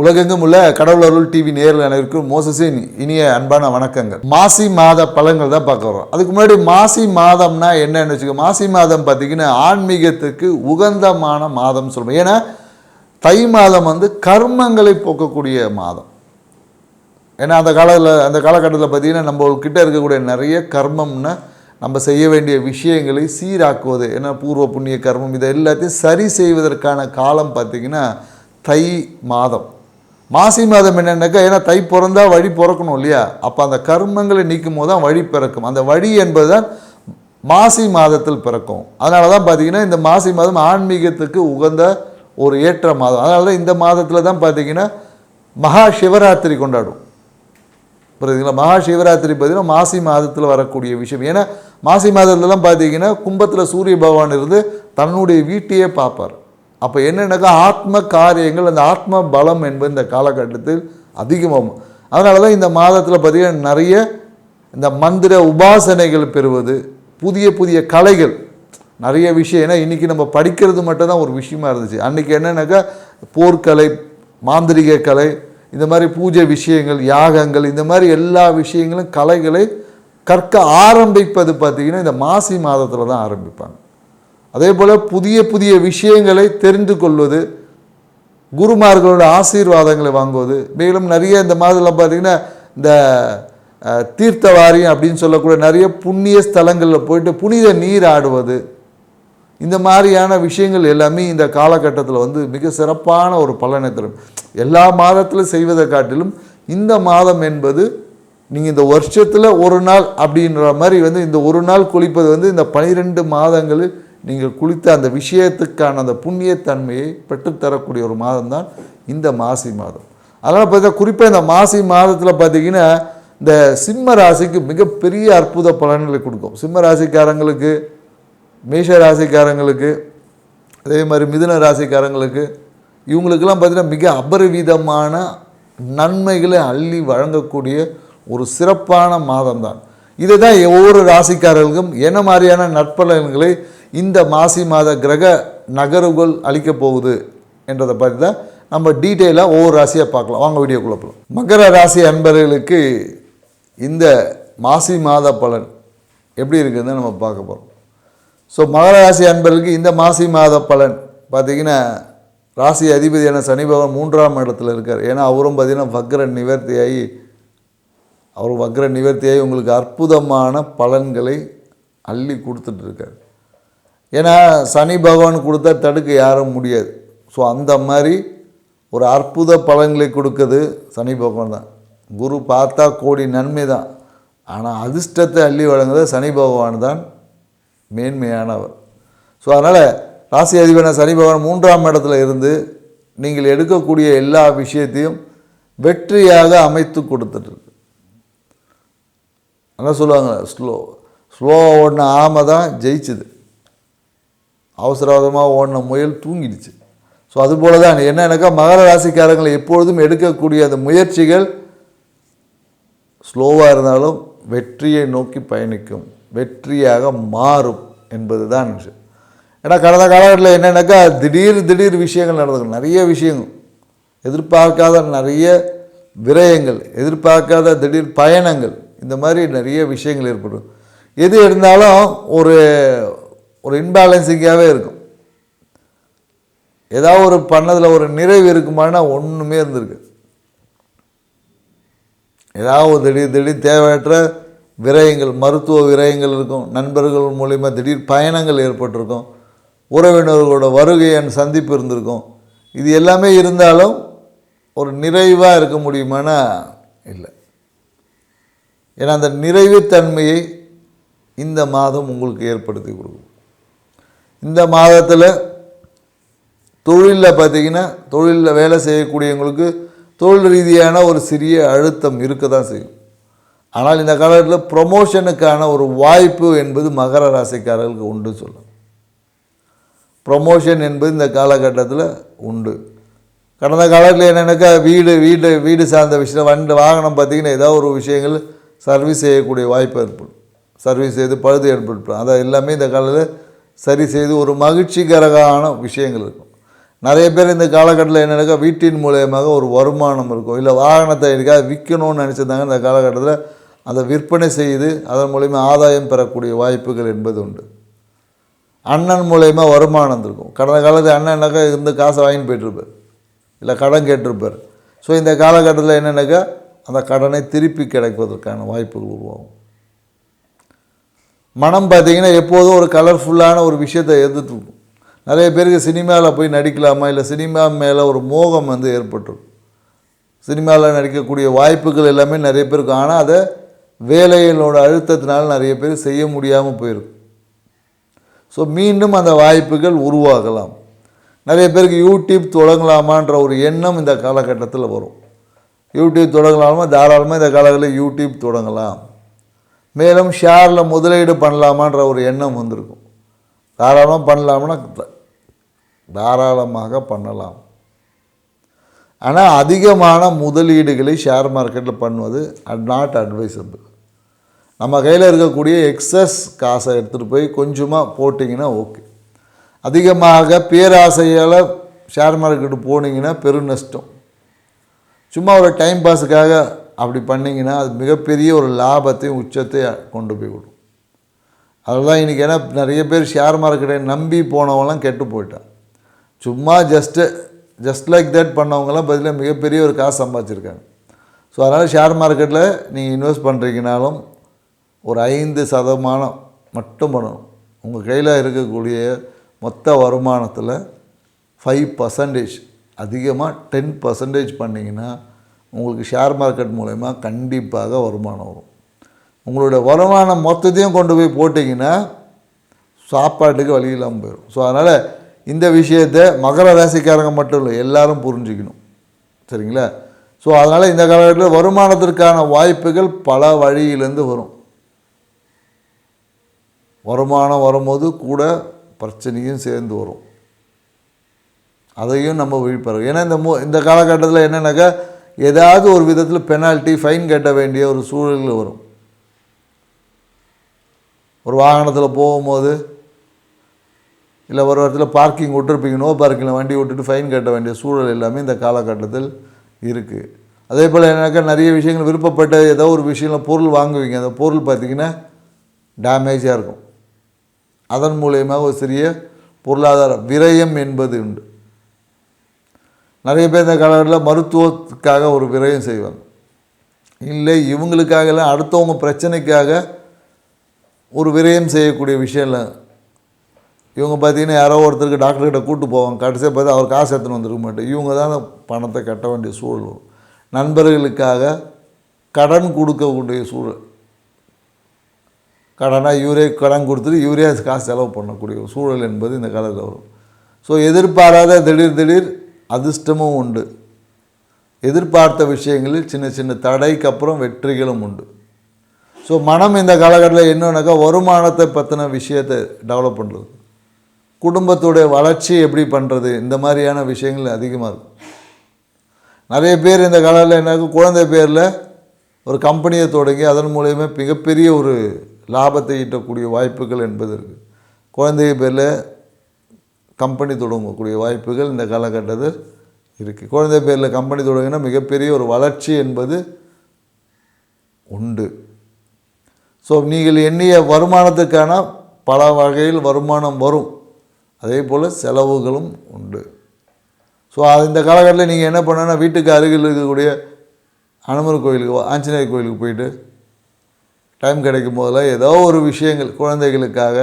உலகெங்கும் உள்ள கடவுள் அருள் டிவி நேரில் அனைவருக்கும் மோசஸின் இனிய அன்பான வணக்கங்கள். மாசி மாத பலன்கள் தான் பார்க்க வரோம். அதுக்கு முன்னாடி மாசி மாதம்னா என்னன்னு வச்சுக்கோ. மாசி மாதம் பார்த்தீங்கன்னா ஆன்மீகத்துக்கு உகந்தமான மாதம் சொல்லுவோம். ஏன்னா தை மாதம் கர்மங்களை போக்கக்கூடிய மாதம். ஏன்னா அந்த காலகட்டத்தில் பார்த்தீங்கன்னா நம்மக்கிட்ட இருக்கக்கூடிய நிறைய கர்மம்னா நம்ம செய்ய வேண்டிய விஷயங்களை சீராக்குவது, ஏன்னா பூர்வ புண்ணிய கர்மம் இதை எல்லாத்தையும் சரி செய்வதற்கான காலம் பார்த்திங்கன்னா தை மாதம். மாசி மாதம் என்னென்னாக்கா, ஏன்னா தை பிறந்தா வழி பிறக்கணும் இல்லையா, அப்போ அந்த கர்மங்களை நீக்கும் போது தான் வழி பிறக்கும். அந்த வழி என்பது தான் மாசி மாதத்தில் பிறக்கும். அதனால தான் பார்த்திங்கன்னா இந்த மாசி மாதம் ஆன்மீகத்துக்கு உகந்த ஒரு ஏற்ற மாதம். அதனால தான் இந்த மாதத்தில் தான் பார்த்திங்கன்னா மகா சிவராத்திரி கொண்டாடும். புரியுதுங்களா? மகா சிவராத்திரி பார்த்திங்கன்னா மாசி மாதத்தில் வரக்கூடிய விஷயம். ஏன்னா மாசி மாதத்துலலாம் பார்த்திங்கன்னா கும்பத்தில் சூரிய பகவான் இருந்து தன்னுடைய வீட்டையே பார்ப்பார். அப்போ என்னென்னாக்கா ஆத்ம காரியங்கள், அந்த ஆத்ம பலம் என்பது இந்த காலகட்டத்தில் அதிகமாகும். அதனால தான் இந்த மாதத்தில் பார்த்திங்கன்னா நிறைய இந்த மந்திர உபாசனைகள் பெறுவது, புதிய புதிய கலைகள், நிறைய விஷயம். ஏன்னா இன்றைக்கி நம்ம படிக்கிறது மட்டும்தான் ஒரு விஷயமா இருந்துச்சு. அன்றைக்கி என்னென்னாக்கா போர்க்கலை, மாந்திரிக கலை, இந்த மாதிரி பூஜை விஷயங்கள், யாகங்கள், இந்த மாதிரி எல்லா விஷயங்களும் கலைகளை கற்க ஆரம்பிப்பது பார்த்திங்கன்னா இந்த மாசி மாதத்தில் தான் ஆரம்பிப்பாங்க. அதே போல் புதிய புதிய விஷயங்களை தெரிந்து கொள்வது, குருமார்களோட ஆசீர்வாதங்களை வாங்குவது, மேலும் நிறைய இந்த மாதத்தில் பார்த்திங்கன்னா இந்த தீர்த்த வாரியம் அப்படின்னு சொல்லக்கூடிய நிறைய புண்ணிய ஸ்தலங்களில் போயிட்டு புனித நீர் ஆடுவது, இந்த மாதிரியான விஷயங்கள் எல்லாமே இந்த காலகட்டத்தில் மிக சிறப்பான ஒரு பலனை தரும். எல்லா மாதத்திலும் செய்வதை காட்டிலும் இந்த மாதம் என்பது நீங்கள் இந்த வருஷத்தில் ஒரு நாள் அப்படின்ற மாதிரி இந்த ஒரு நாள் குளிப்பது இந்த 12 மாதங்களில் நீங்கள் குளித்த அந்த விஷயத்துக்கான அந்த புண்ணியத்தன்மையை பெற்றுத்தரக்கூடிய ஒரு மாதம் தான் இந்த மாசி மாதம். அதனால் பார்த்தா குறிப்பாக இந்த மாசி மாதத்தில் பார்த்திங்கன்னா இந்த சிம்ம ராசிக்கு மிகப்பெரிய அற்புத பலன்களை கொடுக்கும். சிம்ம ராசிக்காரங்களுக்கு, மேஷ ராசிக்காரங்களுக்கு, அதே மாதிரி மிதுன ராசிக்காரங்களுக்கு, இவங்களுக்கெல்லாம் பார்த்திங்கன்னா மிக அபரிவிதமான நன்மைகளை அள்ளி வழங்கக்கூடிய ஒரு சிறப்பான மாதம் தான். இதை தான் ஒவ்வொரு ராசிக்காரர்களுக்கும் என்ன மாதிரியான நற்பலன்களை இந்த மாசி மாத கிரக நகர்வுகள் அளிக்கப் போகுது என்றதை பற்றி தான் நம்ம டீட்டெயிலாக ஒவ்வொரு ராசியாக பார்க்கலாம். வாங்க வீடியோக்குள்ளே போகலாம். மகர ராசி அன்பர்களுக்கு இந்த மாசி மாத பலன் எப்படி இருக்குதுன்னு நம்ம பார்க்க போகிறோம். ஸோ மகர ராசி அன்பர்களுக்கு இந்த மாசி மாத பலன் பார்த்திங்கன்னா ராசி அதிபதியான சனி பகவான் 3ஆம் இடத்துல இருக்கார். ஏன்னா அவரும் பார்த்திங்கன்னா வக்ர நிவர்த்தியாகி உங்களுக்கு அற்புதமான பலன்களை அள்ளி கொடுத்துட்ருக்கார். ஏன்னா சனி பகவான் கொடுத்தா தடுக்க யாரும் முடியாது. ஸோ அந்த மாதிரி ஒரு அற்புத பலன்களை கொடுக்குறது சனி பகவான் தான். குரு பார்த்தா கோடி நன்மை தான், ஆனால் அதிர்ஷ்டத்தை அள்ளி வழங்குறது சனி பகவான் தான் மேன்மையானவர். ஸோ அதனால் ராசி அதிபதியான சனி பகவான் 3ஆம் இடத்துல இருந்து நீங்கள் எடுக்கக்கூடிய எல்லா விஷயத்தையும் வெற்றியாக அமைத்து கொடுத்துட்ருக்கு. அதான் சொல்லுவாங்க, ஸ்லோவாக ஓடின ஆமை தான் ஜெயிச்சுது, அவசரமாக ஓடின முயல் தூங்கிடுச்சு. ஸோ அதுபோல தான் என்னன்னாக்கா மகர ராசிக்காரங்களை எப்பொழுதும் எடுக்கக்கூடிய அந்த முயற்சிகள் ஸ்லோவாக இருந்தாலும் வெற்றியை நோக்கி பயணிக்கும், வெற்றியாக மாறும் என்பது தான் விஷயம். ஏன்னா கடந்த காலகட்டத்தில் என்னென்னாக்கா திடீர் விஷயங்கள் நடந்துக்கும், நிறைய விஷயங்கள், எதிர்பார்க்காத நிறைய விரயங்கள், எதிர்பார்க்காத திடீர் பயணங்கள், இந்த மாதிரி நிறைய விஷயங்கள் ஏற்படும். எது இருந்தாலும் ஒரு இன்பேலன்சிங்காகவே இருக்கும். ஏதாவது ஒரு பண்ணதில் ஒரு நிறைவு இருக்குமானா ஒன்றுமே இருந்திருக்கு. ஏதாவது திடீர் தேவையற்ற விரயங்கள், மருத்துவ விரயங்கள் இருக்கும், நண்பர்கள் மூலிமா திடீர் பயணங்கள் ஏற்பட்டிருக்கும், உறவினர்களோட வருகை சந்திப்பு இருந்திருக்கும். இது எல்லாமே இருந்தாலும் ஒரு நிறைவாக இருக்க முடியுமானா இல்லை. ஏன்னா அந்த நிறைவுத்தன்மையை இந்த மாதம் உங்களுக்கு ஏற்படுத்தி கொடுக்கும். இந்த மாதத்தில் தொழிலில் பார்த்திங்கன்னா தொழிலில் வேலை செய்யக்கூடியவங்களுக்கு தொழில் ரீதியான ஒரு சிறிய அழுத்தம் இருக்க தான் செய்யும். ஆனால் இந்த காலகட்டத்தில் ப்ரொமோஷனுக்கான ஒரு வாய்ப்பு என்பது மகர ராசிக்காரர்களுக்கு உண்டு சொல்லலாம். ப்ரொமோஷன் என்பது இந்த காலகட்டத்தில் உண்டு. கடந்த காலத்தில் என்னென்னாக்கா வீடு சார்ந்த விஷயம், வாகனம் பார்த்திங்கன்னா ஏதாவது ஒரு விஷயங்கள் சர்வீஸ் செய்யக்கூடிய வாய்ப்பு ஏற்படும், சர்வீஸ் செய்து பழுது ஏற்படுத்தும். அதை எல்லாமே இந்த காலத்தில் சரி செய்து ஒரு மகிழ்ச்சிகரமான விஷயங்கள் இருக்கும். நிறைய பேர் இந்த காலகட்டத்தில் என்னென்னாக்கா வீட்டின் மூலயமாக ஒரு வருமானம் இருக்கும், இல்லை வாகனத்தை எதுக்காக விற்கணும்னு நினச்சிருந்தாங்க. இந்த காலகட்டத்தில் அதை விற்பனை செய்து அதன் மூலயமா ஆதாயம் பெறக்கூடிய வாய்ப்புகள் என்பது உண்டு. அண்ணன் மூலயமா வருமானம் இருக்கும். கடந்த காலத்தில் அண்ணன்னாக்கா இருந்து காசை வாங்கிட்டு போய்ட்டுருப்பார், இல்லை கடன் கேட்டிருப்பார். ஸோ இந்த காலகட்டத்தில் என்னென்னாக்கா அந்த கடனை திருப்பி கிடைப்பதற்கான வாய்ப்புகள் உருவாகும். மனம் பார்த்திங்கன்னா எப்போதும் ஒரு கலர்ஃபுல்லான ஒரு விஷயத்தை எதிர்த்துருக்கும். நிறைய பேருக்கு சினிமாவில் போய் நடிக்கலாமா, இல்லை சினிமா மேலே ஒரு மோகம் ஏற்பட்டுருக்கும். சினிமாவில் நடிக்கக்கூடிய வாய்ப்புகள் எல்லாமே நிறைய பேருக்கு, ஆனால் அதை வேலைகளோட அழுத்தத்தினால நிறைய பேர் செய்ய முடியாமல் போயிருக்கும். ஸோ மீண்டும் அந்த வாய்ப்புகள் உருவாகலாம். நிறைய பேருக்கு யூடியூப் தொடங்கலாமான்ற ஒரு எண்ணம் இந்த காலகட்டத்தில் வரும். யூடியூப் தொடங்கலாமா, தாராளமாக இந்த காலகட்டத்தில் யூடியூப் தொடங்கலாம். மேலும் ஷேரில் முதலீடு பண்ணலாமான்ற ஒரு எண்ணம் வந்திருக்கும். தாராளமாக பண்ணலாம்னா தாராளமாக பண்ணலாம். ஆனால் அதிகமான முதலீடுகளை ஷேர் மார்க்கெட்டில் பண்ணுவது நாட் அட்வைசபிள். நம்ம கையில் இருக்கக்கூடிய எக்ஸஸ் காசை எடுத்துகிட்டு போய் கொஞ்சமாக போட்டிங்கன்னா ஓகே. அதிகமாக பேராசையால் ஷேர் மார்க்கெட்டு போனீங்கன்னா பெரும் நஷ்டம். சும்மா ஒரு டைம் பாஸுக்காக அப்படி பண்ணிங்கன்னா அது மிகப்பெரிய ஒரு லாபத்தையும் உச்சத்தையும் கொண்டு போய் விடும். அதுதான் இன்றைக்கி ஏன்னா நிறைய பேர் ஷேர் மார்க்கெட்டை நம்பி போனவங்களாம் கெட்டு போயிட்டான். சும்மா ஜஸ்ட் லைக் தட் பண்ணவங்களாம் பதிலாக மிகப்பெரிய ஒரு காசு சம்பாதிச்சிருக்காங்க. ஸோ அதனால் ஷேர் மார்க்கெட்டில் நீங்கள் இன்வெஸ்ட் பண்ணுறீங்கனாலும் ஒரு 5% மட்டும் பண்ணணும். உங்கள் கையில் இருக்கக்கூடிய மொத்த வருமானத்தில் 5%, அதிகமாக 10% பண்ணிங்கன்னா உங்களுக்கு ஷேர் மார்க்கெட் மூலமா கண்டிப்பாக வருமானம் வரும். உங்களுடைய வருமானம் மொத்தத்தையும் கொண்டு போய் போட்டிங்கன்னா சாப்பாட்டுக்கு வழி இல்லாமல் போயிடும். ஸோ அதனால் இந்த விஷயத்தை மகர ராசிக்காரங்க மட்டும் இல்லை, எல்லாரும் புரிஞ்சுக்கணும். சரிங்களா? ஸோ அதனால் இந்த காலகட்டத்தில் வருமானத்திற்கான வாய்ப்புகள் பல வழியிலேருந்து வரும். வருமானம் வரும்போது கூட பிரச்சனையும் சேர்ந்து வரும். அதையும் நம்ம விழிப்பறோம். ஏன்னா இந்த காலகட்டத்தில் என்னென்னாக்கா ஏதாவது ஒரு விதத்தில் பெனால்ட்டி, ஃபைன் கட்ட வேண்டிய ஒரு சூழல்கள் வரும். ஒரு வாகனத்தில் போகும்போது, இல்லை ஒரு இடத்துல பார்க்கிங் விட்டுருப்பீங்க, நோ பார்க்கிங்கில் வண்டி விட்டுட்டு ஃபைன் கட்ட வேண்டிய சூழல் எல்லாமே இந்த காலகட்டத்தில் இருக்குது. அதே போல் என்னக்கா நிறைய விஷயங்கள் விருப்பப்பட்ட ஏதோ ஒரு விஷயத்தில் பொருள் வாங்குவீங்க, அந்த பொருள் பார்த்திங்கன்னா டேமேஜாக இருக்கும். அதன் மூலயமாக ஒரு சிறிய பொருளாதார விரயம் என்பது உண்டு. நிறைய பேர் இந்த காலகட்டத்தில் மருத்துவத்துக்காக ஒரு விரயம் செய்வாங்க, இல்லை இவங்களுக்காகலாம் அடுத்தவங்க பிரச்சனைக்காக ஒரு விரயம் செய்யக்கூடிய விஷயம் இல்லை. இவங்க பார்த்திங்கன்னா யாரோ ஒருத்தருக்கு டாக்டர்கிட்ட கூப்பிட்டு போவாங்க, கடைசியாக பார்த்து அவர் காசு எடுத்துன்னு வந்துருக்க மாட்டேன், இவங்க தான் பணத்தை கட்ட வேண்டிய சூழல் வரும். நண்பர்களுக்காக கடன் கொடுக்கக்கூடிய சூழல், கடனாக இவரே கடன் கொடுத்துட்டு இவரே காசு செலவு பண்ணக்கூடிய ஒரு சூழல் என்பது இந்த காலத்தில் வரும். ஸோ எதிர்பாராத திடீர் அதிர்ஷ்டமும் உண்டு. எதிர்பார்த்த விஷயங்களில் சின்ன சின்ன தடைக்கு அப்புறம் வெற்றிகளும் உண்டு. ஸோ மனம் இந்த காலகட்டத்தில் என்னன்னாக்கா வருமானத்தை பற்றின விஷயத்தை டெவலப் பண்ணுறது, குடும்பத்துடைய வளர்ச்சி எப்படி பண்ணுறது, இந்த மாதிரியான விஷயங்கள் அதிகமாக இருக்கும். நிறைய பேர் இந்த காலத்தில் என்னாக்கா குழந்தை பேரில் ஒரு கம்பெனியை தொடங்கி அதன் மூலயமா மிகப்பெரிய ஒரு லாபத்தை ஈட்டக்கூடிய வாய்ப்புகள் என்பது இருக்குது. குழந்தை பேரில் கம்பெனி தொடங்கக்கூடிய வாய்ப்புகள் இந்த காலகட்டத்தில் இருக்குது. குழந்தை பேரில் கம்பெனி தொடங்கினா மிகப்பெரிய ஒரு வளர்ச்சி என்பது உண்டு. ஸோ நீங்கள் எண்ணிய வருமானத்துக்கான பல வகையில் வருமானம் வரும், அதே போல் செலவுகளும் உண்டு. ஸோ இந்த காலகட்டத்தில் நீங்கள் என்ன பண்ணணும்னா வீட்டுக்கு அருகில் இருக்கக்கூடிய அனுமர் கோயிலுக்கு, ஆஞ்சநேயர் கோயிலுக்கு போயிட்டு டைம் கிடைக்கும் போதில் ஏதோ ஒரு விஷயங்கள் குழந்தைகளுக்காக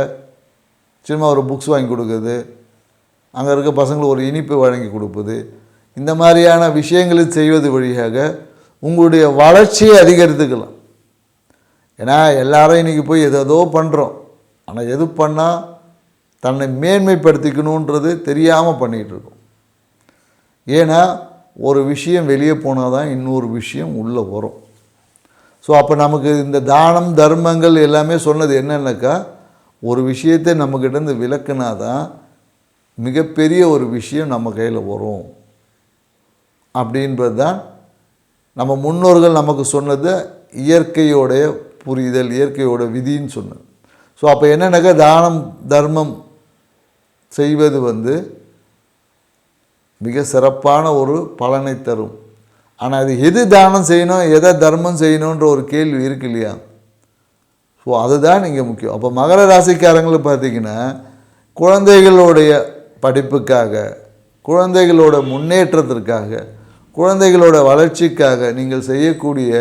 சும்மா ஒரு புக்ஸ் வாங்கி கொடுக்குறது, அங்கே இருக்க பசங்களுக்கு ஒரு இனிப்பு வழங்கி கொடுப்பது, இந்த மாதிரியான விஷயங்களை செய்வது வழியாக உங்களுடைய வளர்ச்சியை அதிகரித்துக்கலாம். ஏன்னா எல்லாரும் இன்றைக்கி போய் எதோ பண்ணுறோம், ஆனால் எது பண்ணால் தன்னை மேன்மைப்படுத்திக்கணுன்றது தெரியாமல் பண்ணிகிட்டு இருக்கோம். ஏன்னா ஒரு விஷயம் வெளியே போனால் தான் இன்னொரு விஷயம் உள்ளே வரும். ஸோ அப்போ நமக்கு இந்த தானம் தர்மங்கள் எல்லாமே சொன்னது என்னென்னாக்கா ஒரு விஷயத்தை நம்மக்கிட்டேருந்து விலக்குனா தான் மிகப்பெரிய ஒரு விஷயம் நம்ம கையில் வரும் அப்படின்றது தான் நம்ம முன்னோர்கள் நமக்கு சொன்னது, இயற்கையோடைய புரிதல், இயற்கையோட விதின்னு சொன்னது. ஸோ அப்போ என்னென்னாக்கா தானம் தர்மம் செய்வது மிக சிறப்பான ஒரு பலனை தரும். ஆனால் அது எது தானம் செய்யணும், எதை தர்மம் செய்யணுன்ற ஒரு கேள்வி இருக்கு இல்லையா? ஸோ அதுதான் இங்கே முக்கியம். அப்போ மகர ராசிக்காரங்களுக்கு பார்த்திங்கன்னா குழந்தைகளுடைய படிப்புக்காக, குழந்தைகளோட முன்னேற்றத்திற்காக, குழந்தைகளோட வளர்ச்சிக்காக நீங்கள் செய்யக்கூடிய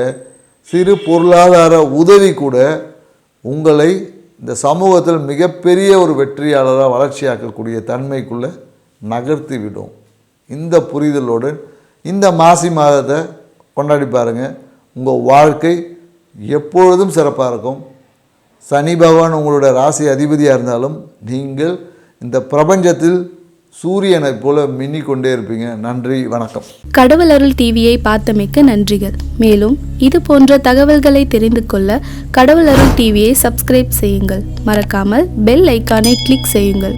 சிறு பொருளாதார உதவி கூட உங்களை இந்த சமூகத்தில் மிகப்பெரிய ஒரு வெற்றியாளராக வளர்ச்சியாக்கக்கூடிய தன்மைக்குள்ளே நகர்த்தி விடும். இந்த புரிதலோடு இந்த மாசி மாதத்தை கொண்டாடி பாருங்கள். உங்கள் வாழ்க்கை எப்பொழுதும் சிறப்பாக இருக்கும். சனி பகவான் உங்களுடைய ராசி அதிபதியாக இருந்தாலும் நீங்கள் இந்த பிரபஞ்சத்தில் சூரியனை போல மின்னிக் கொண்டே இருப்பீங்க. நன்றி, வணக்கம். கடவுள் அருள் டிவியை பார்த்தமைக்க நன்றிகள். மேலும் இது போன்ற தகவல்களை தெரிந்து கொள்ள கடவுள் அருள் டிவியை சப்ஸ்கிரைப் செய்யுங்கள். மறக்காமல் பெல் ஐக்கானை கிளிக் செய்யுங்கள்.